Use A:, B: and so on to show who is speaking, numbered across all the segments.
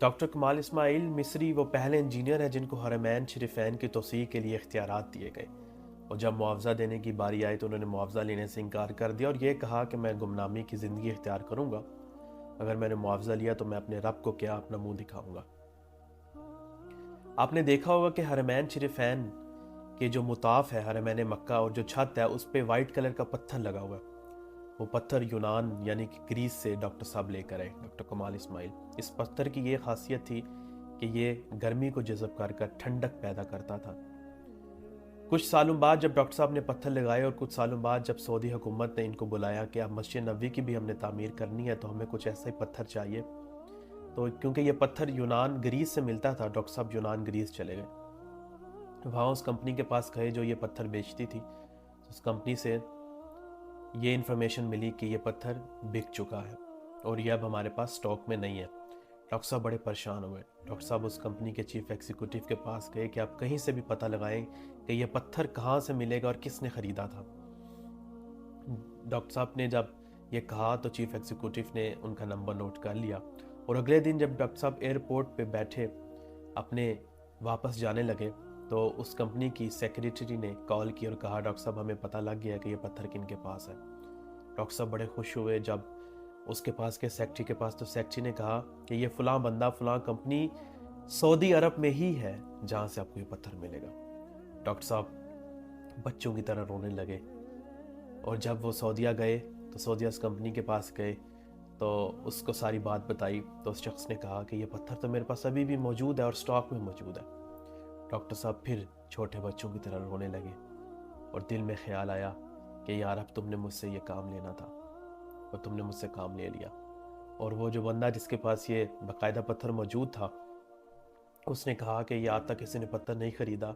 A: Doctor کمال اسماعیل مصری وہ پہلے انجینئر ہیں جن کو حرمین شریفین کی توسیع کے لیے اختیارات دیے گئے، اور جب معاوضہ دینے کی باری آئی تو انہوں نے معاوضہ لینے سے انکار کر دیا اور یہ کہا کہ میں گمنامی کی زندگی اختیار کروں گا، اگر میں نے معاوضہ لیا تو میں اپنے رب کو کیا اپنا منہ دکھاؤں گا۔ آپ نے دیکھا ہوگا کہ حرمین شریفین کہ جو مطاف ہے حرمین مکہ اور جو چھت ہے اس پہ وائٹ کلر کا پتھر لگا ہوا ہے، وہ پتھر یونان یعنی کہ گریس سے ڈاکٹر صاحب لے کر آئے، ڈاکٹر کمال اسماعیل۔ اس پتھر کی یہ خاصیت تھی کہ یہ گرمی کو جذب کر کر ٹھنڈک پیدا کرتا تھا۔ کچھ سالوں بعد جب ڈاکٹر صاحب نے پتھر لگائے اور کچھ سالوں بعد جب سعودی حکومت نے ان کو بلایا کہ اب مسجد نبوی کی بھی ہم نے تعمیر کرنی ہے تو ہمیں کچھ ایسا ہی پتھر چاہیے، تو کیونکہ یہ پتھر یونان گریس سے ملتا تھا، ڈاکٹر صاحب یونان گریس چلے گئے، وہاں اس کمپنی کے پاس گئے جو یہ پتھر بیچتی تھی۔ اس کمپنی سے یہ انفارمیشن ملی کہ یہ پتھر بک چکا ہے اور یہ اب ہمارے پاس سٹاک میں نہیں ہے۔ ڈاکٹر صاحب بڑے پریشان ہوئے، ڈاکٹر صاحب اس کمپنی کے چیف ایگزیکٹو کے پاس گئے کہ آپ کہیں سے بھی پتہ لگائیں کہ یہ پتھر کہاں سے ملے گا اور کس نے خریدا تھا۔ ڈاکٹر صاحب نے جب یہ کہا تو چیف ایگزیکٹو نے ان کا نمبر نوٹ کر لیا، اور اگلے دن جب ڈاکٹر صاحب ایئرپورٹ پہ بیٹھے اپنے واپس جانے لگے تو اس کمپنی کی سیکریٹری نے کال کی اور کہا ڈاکٹر صاحب ہمیں پتہ لگ گیا کہ یہ پتھر کن کے پاس ہے۔ ڈاکٹر صاحب بڑے خوش ہوئے جب اس کے پاس کے سیکریٹری کے پاس، تو سیکریٹری نے کہا کہ یہ فلاں بندہ فلاں کمپنی سعودی عرب میں ہی ہے جہاں سے آپ کو یہ پتھر ملے گا۔ ڈاکٹر صاحب بچوں کی طرح رونے لگے، اور جب وہ سعودیہ گئے تو سعودیہ اس کمپنی کے پاس گئے تو اس کو ساری بات بتائی، تو اس شخص نے کہا کہ یہ پتھر تو میرے پاس ابھی بھی موجود ہے اور سٹاک میں موجود ہے۔ ڈاکٹر صاحب پھر چھوٹے بچوں کی طرح رونے لگے، اور دل میں خیال آیا کہ یار اب تم نے مجھ سے یہ کام لینا تھا اور تم نے مجھ سے کام لے لیا۔ اور وہ جو بندہ جس کے پاس یہ باقاعدہ پتھر موجود تھا، اس نے کہا کہ یہ آج تک کسی نے پتھر نہیں خریدا،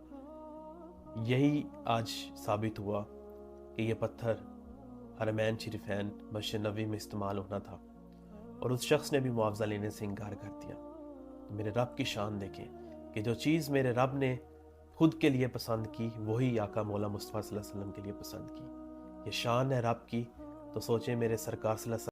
A: یہی آج ثابت ہوا کہ یہ پتھر حرمین شریفین مسجد نبوی میں استعمال ہونا تھا، اور اس شخص نے بھی معاوضہ لینے سے انکار کر دیا۔ میرے رب کی شان دیکھیں کہ جو چیز میرے رب نے خود کے لیے پسند کی وہی آقا مولا مصطفیٰ صلی اللہ علیہ وسلم کے لیے پسند کی۔ یہ شان ہے رب کی، تو سوچیں میرے سرکار صلی اللہ علیہ وسلم